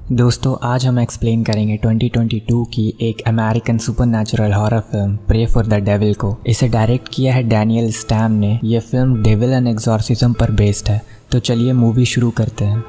दोस्तों आज हम एक्सप्लेन करेंगे 2022 की एक American supernatural horror film Prey for the Devil को। इसे डायरेक्ट किया है डैनियल स्टैम ने। यह फिल्म डेविल एंड एक्सॉर्सिज्म पर बेस्ड है। तो चलिए मूवी शुरू करते हैं।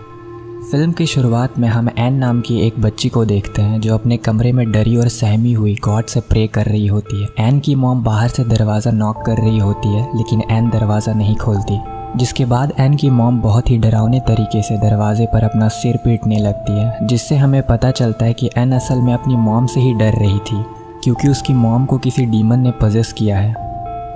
फिल्म की शुरुआत में हम एन नाम की एक बच्ची को देखते हैं जो अपने कमरे में डरी और सहमी हुई गॉड से प्रे कर रही होती है। एन की मॉम बाहर से दरवाज़ा नॉक कर रही होती है लेकिन एन दरवाज़ा नहीं खोलती, जिसके बाद एन की मॉम बहुत ही डरावने तरीके से दरवाजे पर अपना सिर पीटने लगती है, जिससे हमें पता चलता है कि एन असल में अपनी मॉम से ही डर रही थी क्योंकि उसकी मॉम को किसी डीमन ने पजेस किया है।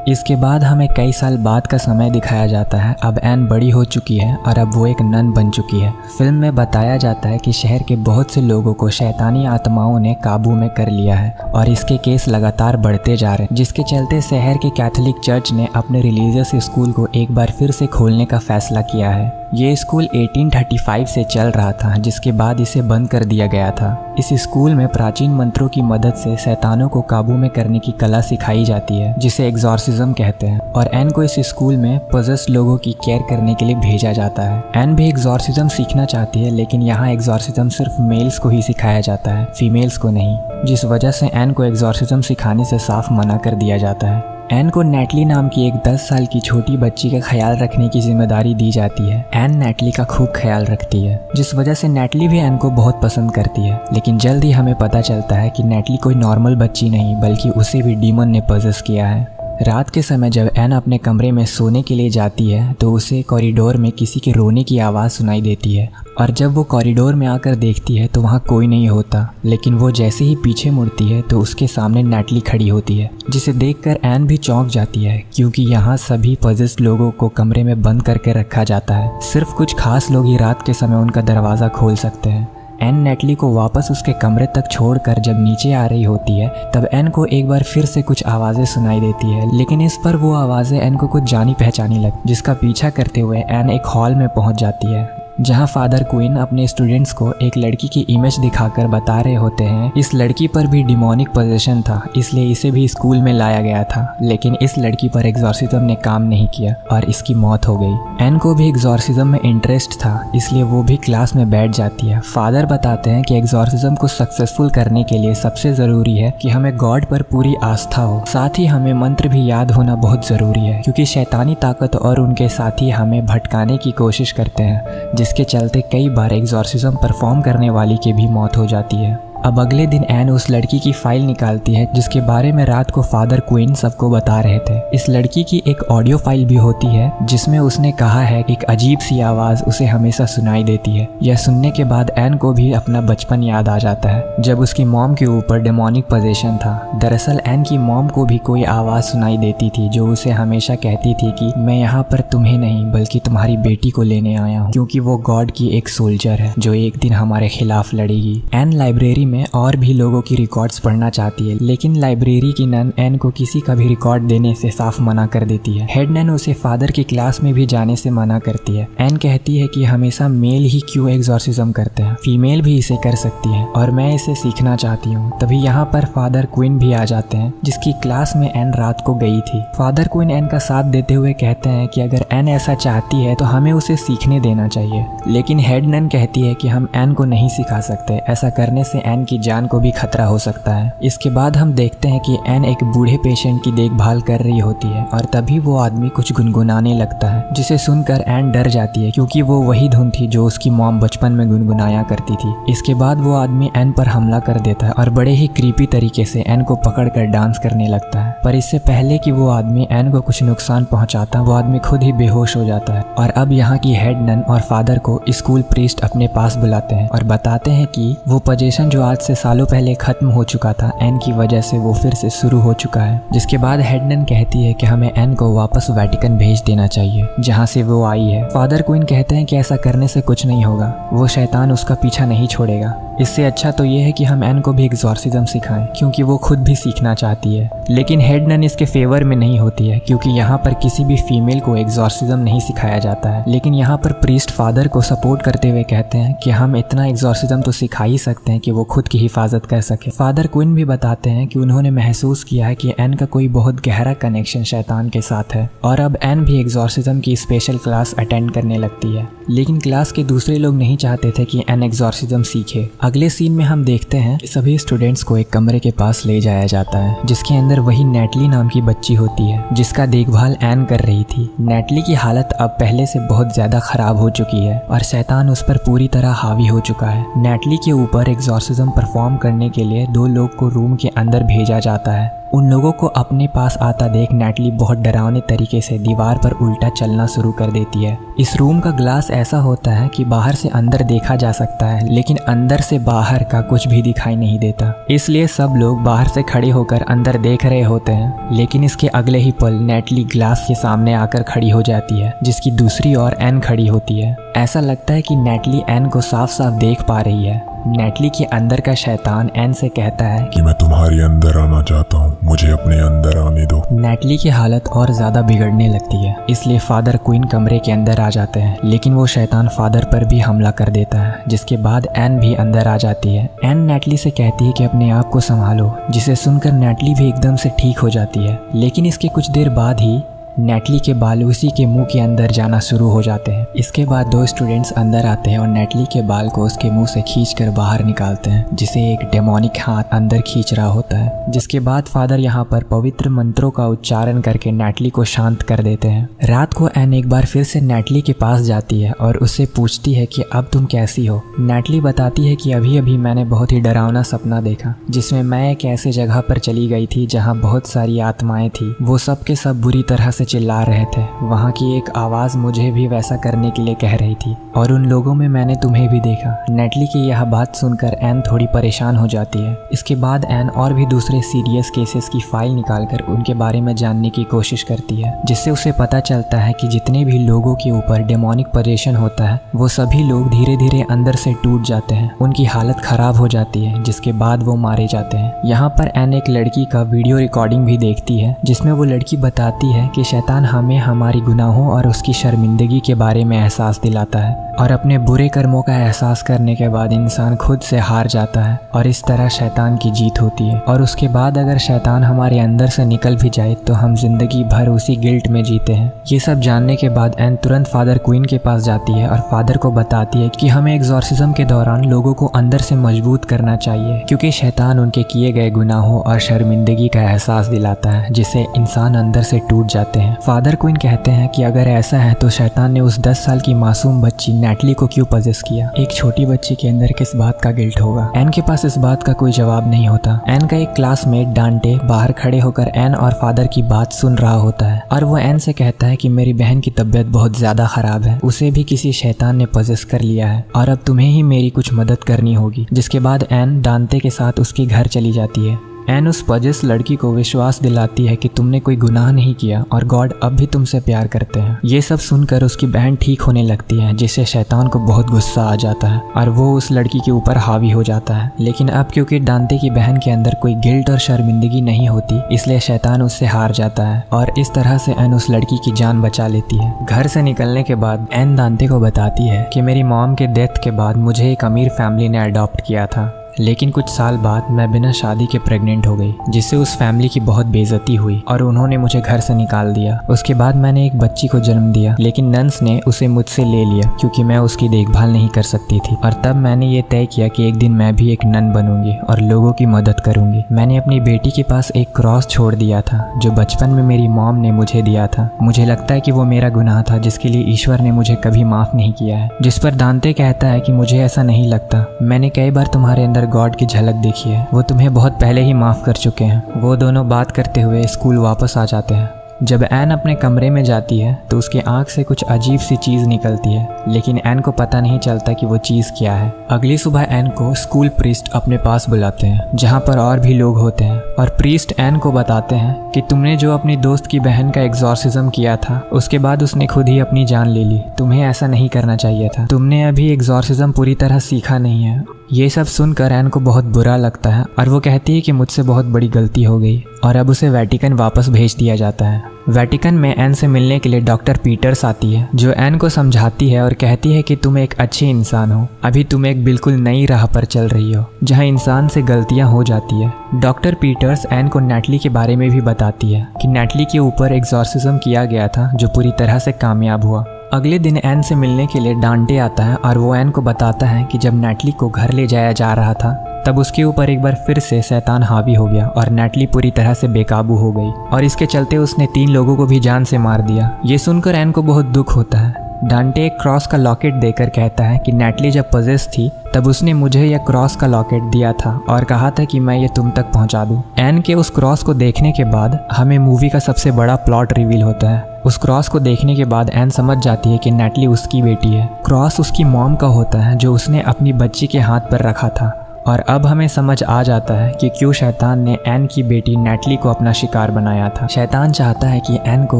इसके बाद हमें कई साल बाद का समय दिखाया जाता है। अब एन बड़ी हो चुकी है और अब वो एक नन बन चुकी है। फिल्म में बताया जाता है कि शहर के बहुत से लोगों को शैतानी आत्माओं ने काबू में कर लिया है और इसके केस लगातार बढ़ते जा रहे हैं, जिसके चलते शहर के कैथोलिक चर्च ने अपने रिलीजियस स्कूल को एक बार फिर से खोलने का फैसला किया है। ये स्कूल 1835 से चल रहा था, जिसके बाद इसे बंद कर दिया गया था। इस स्कूल में प्राचीन मंत्रों की मदद से शैतानों को काबू में करने की कला सिखाई जाती है, जिसे एक्सॉर्सिज्म कहते हैं। और एन को इस स्कूल में पजेस लोगों की केयर करने के लिए भेजा जाता है। एन भी एक्सॉर्सिज्म सीखना चाहती है लेकिन यहाँ एक्सॉर्सिज्म सिर्फ मेल्स को ही सिखाया जाता है, फीमेल्स को नहीं, जिस वजह से एन को एक्सॉर्सिज्म सिखाने से साफ मना कर दिया जाता है। एन को नेटली नाम की एक 10 साल की छोटी बच्ची का ख्याल रखने की जिम्मेदारी दी जाती है। एन नेटली का खूब ख्याल रखती है, जिस वजह से नेटली भी एन को बहुत पसंद करती है। लेकिन जल्द ही हमें पता चलता है कि नेटली कोई नॉर्मल बच्ची नहीं बल्कि उसे भी डीमन ने पजेस किया है। रात के समय जब एन अपने कमरे में सोने के लिए जाती है तो उसे कॉरिडोर में किसी के रोने की आवाज़ सुनाई देती है और जब वो कॉरिडोर में आकर देखती है तो वहाँ कोई नहीं होता। लेकिन वो जैसे ही पीछे मुड़ती है तो उसके सामने नेटली खड़ी होती है, जिसे देखकर एन भी चौंक जाती है क्योंकि यहाँ सभी पजेस्ड लोगों को कमरे में बंद करके रखा जाता है। सिर्फ कुछ खास लोग ही रात के समय उनका दरवाज़ा खोल सकते हैं। एन नेटली को वापस उसके कमरे तक छोड़कर जब नीचे आ रही होती है तब एन को एक बार फिर से कुछ आवाज़ें सुनाई देती है, लेकिन इस पर वो आवाज़ें एन को कुछ जानी पहचानी लगती, जिसका पीछा करते हुए एन एक हॉल में पहुंच जाती है जहां फादर क्वीन अपने स्टूडेंट्स को एक लड़की की इमेज दिखाकर बता रहे होते हैं इस लड़की पर भी डिमोनिक पोजेशन था, इसलिए इसे भी स्कूल में लाया गया था। लेकिन इस लड़की पर एक्सॉर्सिज्म ने काम नहीं किया और इसकी मौत हो गई। एन को भी एक्सॉर्सिज्म में इंटरेस्ट था, इसलिए वो भी क्लास में बैठ जाती है। फादर बताते हैं कि एक्सॉर्सिज्म को सक्सेसफुल करने के लिए सबसे ज़रूरी है कि हमें गॉड पर पूरी आस्था हो, साथ ही हमें मंत्र भी याद होना बहुत ज़रूरी है क्योंकि शैतानी ताकत और उनके साथी हमें भटकाने की कोशिश करते हैं, जिसके चलते कई बार एक्सॉर्सिज्म परफॉर्म करने वाली की भी मौत हो जाती है। अब अगले दिन एन उस लड़की की फाइल निकालती है जिसके बारे में रात को फादर क्वीन सबको बता रहे थे। इस लड़की की एक ऑडियो फाइल भी होती है जिसमें उसने कहा है एक अजीब सी आवाज़ उसे हमेशा सुनाई देती है। यह सुनने के बाद एन को भी अपना बचपन याद आ जाता है जब उसकी मॉम के ऊपर डेमोनिक पोजेशन था। दरअसल एन की मॉम को भी कोई आवाज़ सुनाई देती थी जो उसे हमेशा कहती थी कि मैं यहाँ पर तुम्हें नहीं बल्कि तुम्हारी बेटी को लेने आया हूँ, क्योंकि वो गॉड की एक सोल्जर है जो एक दिन हमारे खिलाफ लड़ेगी। एन लाइब्रेरी में और भी लोगों की रिकॉर्ड्स पढ़ना चाहती है लेकिन लाइब्रेरी की नन एन को किसी का भी रिकॉर्ड देने से साफ मना कर देती है। हेड नन उसे फादर की क्लास में भी जाने से मना करती है। एन कहती है कि हमेशा मेल ही क्यों एक्सॉर्सिज्म करते हैं, फीमेल भी इसे कर सकती है और मैं इसे सीखना चाहती हूँ। तभी यहाँ पर फादर क्वीन भी आ जाते हैं जिसकी क्लास में एन रात को गई थी। फादर क्वीन एन का साथ देते हुए कहते हैं कि अगर एन ऐसा चाहती है तो हमें उसे सीखने देना चाहिए, लेकिन हेड नन कहती है कि हम एन को नहीं सिखा सकते, ऐसा करने से एन की जान को भी खतरा हो सकता है। इसके बाद हम देखते हैं कि एन एक बूढ़े पेशेंट की देखभाल कर रही होती है और तभी वो आदमी कुछ गुनगुनाने लगता है, जिसे सुनकर एन डर जाती है क्योंकि वो वही धुन थी जो उसकी मॉम बचपन में गुनगुनाया करती थी। इसके बाद वो आदमी एन पर हमला कर देता है और बड़े ही क्रीपी तरीके से एन को पकड़कर डांस करने लगता है। पर इससे पहले कि वो आदमी एन को कुछ नुकसान पहुंचाता, वो आदमी खुद ही बेहोश हो जाता है। और अब यहाँ की हेड नन और फादर को स्कूल प्रीस्ट अपने पास बुलाते हैं और बताते हैं कि वो पोजेशन जो आज से सालों पहले खत्म हो चुका था, एन की वजह से वो फिर से शुरू हो चुका है। जिसके बाद हेड नन कहती है कि हमें एन को वापस वेटिकन भेज देना चाहिए जहाँ से वो आई है। फादर क्वीन कहते हैं कि ऐसा करने से कुछ नहीं होगा, वो शैतान उसका पीछा नहीं छोड़ेगा। इससे अच्छा तो ये है कि हम एन को भी एक्सॉर्सिज्म सिखाएं क्योंकि वो खुद भी सीखना चाहती है। लेकिन हेड नन इसके फेवर में नहीं होती है क्योंकि यहाँ पर किसी भी फीमेल को एक्सॉर्सिज्म नहीं सिखाया जाता है। लेकिन यहाँ पर प्रीस्ट फादर को सपोर्ट करते हुए कहते हैं कि हम इतना एक्सॉर्सिज्म तो सिखा ही सकते हैं कि वो खुद खुद की हिफाजत कर सके। फादर क्विन भी बताते हैं कि उन्होंने महसूस किया है कि एन का कोई बहुत गहरा कनेक्शन शैतान के साथ है और अब एन भी एग्जॉर्सिज्म की स्पेशल क्लास अटेंड करने लगती है। लेकिन क्लास के दूसरे लोग नहीं चाहते थे कि एन एग्जॉर्सिज्म सीखे। अगले सीन में हम देखते हैं कि सभी स्टूडेंट्स को एक कमरे के पास ले जाया जाता है जिसके अंदर वही नेटली नाम की बच्ची होती है जिसका देखभाल एन कर रही थी। नेटली की हालत अब पहले से बहुत ज्यादा खराब हो चुकी है और शैतान उस पर पूरी तरह हावी हो चुका है। नेटली के ऊपर एग्जॉर्सिज्म परफॉर्म करने के लिए 2 लोग को रूम के अंदर भेजा जाता है। उन लोगों को अपने पास आता देख नेटली बहुत डरावने तरीके से दीवार पर उल्टा चलना शुरू कर देती है। इस रूम का ग्लास ऐसा होता है कि बाहर से अंदर देखा जा सकता है लेकिन अंदर से बाहर का कुछ भी दिखाई नहीं देता, इसलिए सब लोग बाहर से खड़े होकर अंदर देख रहे होते हैं। लेकिन इसके अगले ही पल नेटली ग्लास के सामने आकर खड़ी हो जाती है जिसकी दूसरी ओर एन खड़ी होती है। ऐसा लगता है कि नेटली एन को साफ साफ देख पा रही है। नेटली के अंदर का शैतान एन से कहता है कि मैं तुम्हारे अंदर आना चाहता हूँ, मुझे अपने अंदर आने दो। नेटली की हालत और ज्यादा बिगड़ने लगती है, इसलिए फादर क्वीन कमरे के अंदर आ जाते हैं लेकिन वो शैतान फादर पर भी हमला कर देता है, जिसके बाद एन भी अंदर आ जाती है। एन नेटली से कहती है कि अपने आप को संभालो, जिसे सुनकर नेटली भी एकदम से ठीक हो जाती है। लेकिन इसके कुछ देर बाद ही नेटली के बाल उसी के मुंह के अंदर जाना शुरू हो जाते हैं। इसके बाद 2 स्टूडेंट्स अंदर आते हैं और नेटली के बाल को उसके मुंह से खींचकर बाहर निकालते हैं, जिसे एक डेमोनिक हाथ अंदर खींच रहा होता है। जिसके बाद फादर यहाँ पर पवित्र मंत्रों का उच्चारण करके नेटली को शांत कर देते हैं। रात को एन एक बार फिर से नेटली के पास जाती है और उससे पूछती है कि अब तुम कैसी हो। नेटली बताती है कि अभी अभी मैंने बहुत ही डरावना सपना देखा जिसमें मैं एक ऐसे जगह पर चली गई थी जहाँ बहुत सारी आत्माएं थी। वो सब के सब बुरी तरह से चिल्ला रहे थे। वहाँ की एक आवाज मुझे भी वैसा करने के लिए कह रही थी और उन लोगों में मैंने तुम्हें भी देखा। नेटली की यह बात सुनकर एन थोड़ी परेशान हो जाती है। इसके बाद एन और भी दूसरे सीरियस केसेस की फाइल निकालकर उनके बारे में जानने की कोशिश करती है, जिससे उसे पता चलता है कि जितने भी लोगों के ऊपर डेमोनिक पोजेशन होता है वो सभी लोग धीरे धीरे अंदर से टूट जाते हैं, उनकी हालत खराब हो जाती है, जिसके बाद वो मारे जाते हैं। यहाँ पर एन एक लड़की का वीडियो रिकॉर्डिंग भी देखती है जिसमें वो लड़की बताती है कि शैतान हमें हमारी गुनाहों और उसकी शर्मिंदगी के बारे में एहसास दिलाता है और अपने बुरे कर्मों का एहसास करने के बाद इंसान खुद से हार जाता है और इस तरह शैतान की जीत होती है। और उसके बाद अगर शैतान हमारे अंदर से निकल भी जाए तो हम जिंदगी भर उसी गिल्ट में जीते हैं। ये सब जानने के बाद एन तुरंत फादर क्वीन के पास जाती है और फादर को बताती है कि हमें एग्जॉर्सिज्म के दौरान लोगों को अंदर से मजबूत करना चाहिए, क्योंकि शैतान उनके किए गए गुनाहों और शर्मिंदगी का एहसास दिलाता है जिससे इंसान अंदर से टूट जाते हैं। फादर क्वीन कहते हैं कि अगर ऐसा है तो शैतान ने उस 10 साल की मासूम बच्ची नेटली को क्यों पजेस किया। एक छोटी बच्ची के अंदर किस बात का गिल्ट होगा। एन के पास इस बात का कोई जवाब नहीं होता। एन का एक क्लासमेट डांटे बाहर खड़े होकर एन और फादर की बात सुन रहा होता है और वो एन से कहता है कि मेरी बहन की तबीयत बहुत ज्यादा खराब है, उसे भी किसी शैतान ने पजेस कर लिया है और अब तुम्हें ही मेरी कुछ मदद करनी होगी। जिसके बाद एन डांटे के साथ उसके घर चली जाती है। एन उस पजेस लड़की को विश्वास दिलाती है कि तुमने कोई गुनाह नहीं किया और गॉड अब भी तुमसे प्यार करते हैं। ये सब सुनकर उसकी बहन ठीक होने लगती है, जिससे शैतान को बहुत गुस्सा आ जाता है और वो उस लड़की के ऊपर हावी हो जाता है। लेकिन अब क्योंकि डांटे की बहन के अंदर कोई गिल्ट और शर्मिंदगी नहीं होती, इसलिए शैतान उससे हार जाता है और इस तरह से एन उस लड़की की जान बचा लेती है। घर से निकलने के बाद एन डांटे को बताती है कि मेरी मॉम के डेथ के बाद मुझे एक अमीर फैमिली ने अडॉप्ट किया था, लेकिन कुछ साल बाद मैं बिना शादी के प्रेग्नेंट हो गई, जिससे उस फैमिली की बहुत बेइज्जती हुई और उन्होंने मुझे घर से निकाल दिया। उसके बाद मैंने एक बच्ची को जन्म दिया, लेकिन नन्स ने उसे मुझसे ले लिया क्योंकि मैं उसकी देखभाल नहीं कर सकती थी। और तब मैंने ये तय किया कि एक दिन मैं भी एक नन बनूंगी और लोगों की मदद करूंगी। मैंने अपनी बेटी के पास एक क्रॉस छोड़ दिया था जो बचपन में मेरी मॉम ने मुझे दिया था। मुझे लगता है कि वो मेरा गुनाह था जिसके लिए ईश्वर ने मुझे कभी माफ नहीं किया है। जिस पर दांते कहता है कि मुझे ऐसा नहीं लगता, मैंने कई बार तुम्हारे अंदर गॉड की झलक देखी है, वो तुम्हें बहुत पहले ही माफ कर चुके हैं। वो दोनों बात करते हुए स्कूल वापस आ जाते हैं। जब एन अपने कमरे में जाती है तो उसके आंख से कुछ अजीब सी चीज निकलती है, लेकिन एन को पता नहीं चलता कि वो चीज क्या है। अगली सुबह एन को स्कूल प्रीस्ट अपने पास बुलाते हैं जहाँ पर और भी लोग होते हैं और प्रीस्ट एन को बताते हैं कि तुमने जो अपनी दोस्त की बहन का एग्जॉर्सिज्म किया था उसके बाद उसने खुद ही अपनी जान ले ली। तुम्हें ऐसा नहीं करना चाहिए था। तुमने अभी एग्जॉर्सिज्म पूरी तरह सीखा नहीं है, ये सब सुनकर एन को बहुत बुरा लगता है और वो कहती है कि मुझसे बहुत बड़ी गलती हो गई और अब उसे वेटिकन वापस भेज दिया जाता है। वेटिकन में एन से मिलने के लिए डॉक्टर पीटर्स आती है जो एन को समझाती है और कहती है कि तुम एक अच्छे इंसान हो, अभी तुम एक बिल्कुल नई राह पर चल रही हो जहां इंसान से गलतियां हो जाती है। डॉक्टर पीटर्स एन को नैटली के बारे में भी बताती है कि नैटली के ऊपर एग्जॉर्सिज्म किया गया था जो पूरी तरह से कामयाब हुआ। अगले दिन एन से मिलने के लिए डांटे आता है और वो एन को बताता है कि जब नैटली को घर ले जाया जा रहा था तब उसके ऊपर एक बार फिर से शैतान हावी हो गया और नैटली पूरी तरह से बेकाबू हो गई और इसके चलते उसने 3 लोगों को भी जान से मार दिया। ये सुनकर एन को बहुत दुख होता है। डांटे एक क्रॉस का लॉकेट देकर कहता है कि नैटली जब पजेस थी तब उसने मुझे यह क्रॉस का लॉकेट दिया था और कहा था कि मैं ये तुम तक पहुंचा दूं। एन के उस क्रॉस को देखने के बाद हमें मूवी का सबसे बड़ा प्लॉट रिवील होता है। उस क्रॉस को देखने के बाद एन समझ जाती है कि नैटली उसकी बेटी है। क्रॉस उसकी मॉम का होता है जो उसने अपनी बच्ची के हाथ पर रखा था और अब हमें समझ आ जाता है कि क्यों शैतान ने एन की बेटी नैटली को अपना शिकार बनाया था। शैतान चाहता है कि एन को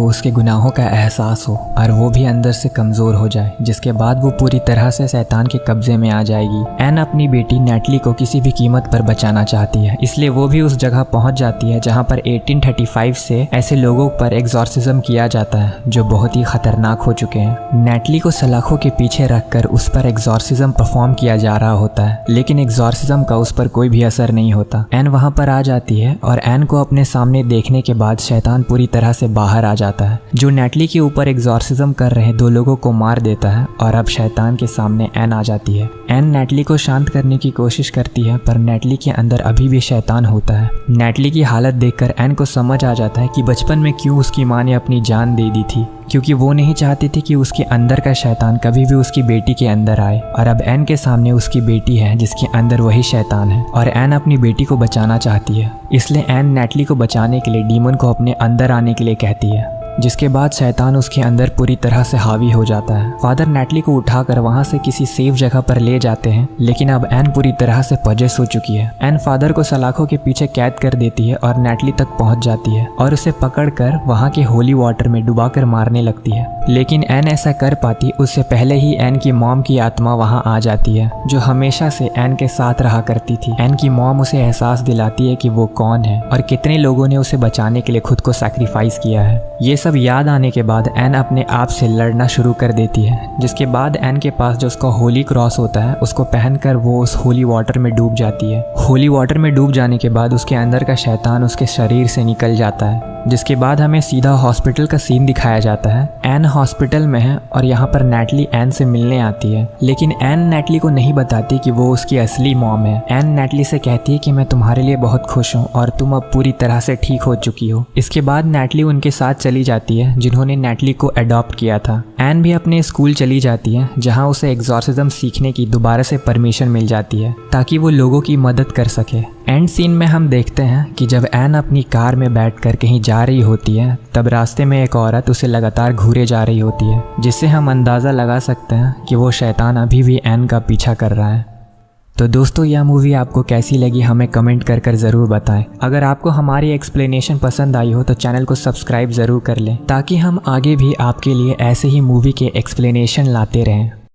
उसके गुनाहों का एहसास हो और वो भी अंदर से कमज़ोर हो जाए, जिसके बाद वो पूरी तरह से शैतान के कब्जे में आ जाएगी। एन अपनी बेटी नैटली को किसी भी कीमत पर बचाना चाहती है, इसलिए वो भी उस जगह पहुंच जाती है जहाँ पर 1835 से ऐसे लोगों पर एग्जॉर्सिज्म किया जाता है जो बहुत ही खतरनाक हो चुके हैं। नैटली को सलाखों के पीछे रखकर उस पर एग्जॉर्सिज्म परफॉर्म किया जा रहा होता है, लेकिन एग्जॉर्सिज्म का उस पर कोई भी असर नहीं होता। एन वहां पर आ जाती है और एन को अपने सामने देखने के बाद शैतान पूरी तरह से बाहर आ जाता है जो नैटली के ऊपर एग्जॉर्सिज्म कर रहे 2 लोगों को मार देता है और अब शैतान के सामने एन आ जाती है। एन नैटली को शांत करने की कोशिश करती है पर नैटली के अंदर अभी भी शैतान होता है। नैटली की हालत देखकर एन को समझ आ जाता है कि बचपन में क्यों उसकी माँ ने अपनी जान दे दी थी, क्योंकि वो नहीं चाहती थी कि उसके अंदर का शैतान कभी भी उसकी बेटी के अंदर आए। और अब एन के सामने उसकी बेटी है जिसके अंदर वही शैतान है और एन अपनी बेटी को बचाना चाहती है, इसलिए एन नैटली को बचाने के लिए डीमन को अपने अंदर आने के लिए कहती है, जिसके बाद शैतान उसके अंदर पूरी तरह से हावी हो जाता है। फादर नैटली को उठाकर वहां से किसी सेफ जगह पर ले जाते हैं, लेकिन अब एन पूरी तरह से पजेस हो चुकी है। एन फादर को सलाखों के पीछे कैद कर देती है और नैटली तक पहुंच जाती है और उसे पकड़कर वहां के होली वाटर में डुबाकर मारने लगती है, लेकिन एन ऐसा कर पाती उससे पहले ही एन की मॉम की आत्मा वहां आ जाती है जो हमेशा से एन के साथ रहा करती थी। एन की मॉम उसे एहसास दिलाती है कि वो कौन है और कितने लोगों ने उसे बचाने के लिए खुद को सैक्रिफाइस किया है। ये सब याद आने के बाद एन अपने आप से लड़ना शुरू कर देती है, जिसके बाद एन के पास जो उसका होली क्रॉस होता है उसको पहनकर वो उस होली वाटर में डूब जाती है। होली वाटर में डूब जाने के बाद उसके अंदर का शैतान उसके शरीर से निकल जाता है, जिसके बाद हमें सीधा हॉस्पिटल का सीन दिखाया जाता है। एन हॉस्पिटल में है और यहाँ पर नैटली एन से मिलने आती है, लेकिन एन नैटली को नहीं बताती कि वो उसकी असली मॉम है। एन नैटली से कहती है कि मैं तुम्हारे लिए बहुत खुश हूँ और तुम अब पूरी तरह से ठीक हो चुकी हो। इसके बाद नैटली उनके साथ चली जाती है जिन्होंने नैटली को अडॉप्ट किया था। एन भी अपने स्कूल चली जाती है जहाँ उसे एग्जॉर्सिज्म सीखने की दोबारा से परमिशन मिल जाती है ताकि वो लोगों की मदद कर सके। एंड सीन में हम देखते हैं कि जब एन अपनी कार में बैठकर कहीं जा रही होती है तब रास्ते में एक औरत उसे लगातार घूरे जा रही होती है, जिससे हम अंदाज़ा लगा सकते हैं कि वो शैतान अभी भी एन का पीछा कर रहा है। तो दोस्तों, यह मूवी आपको कैसी लगी हमें कमेंट कर ज़रूर बताएं। अगर आपको हमारी एक्सप्लेनेशन पसंद आई हो तो चैनल को सब्सक्राइब ज़रूर कर लें ताकि हम आगे भी आपके लिए ऐसे ही मूवी के एक्सप्लेनेशन लाते रहें।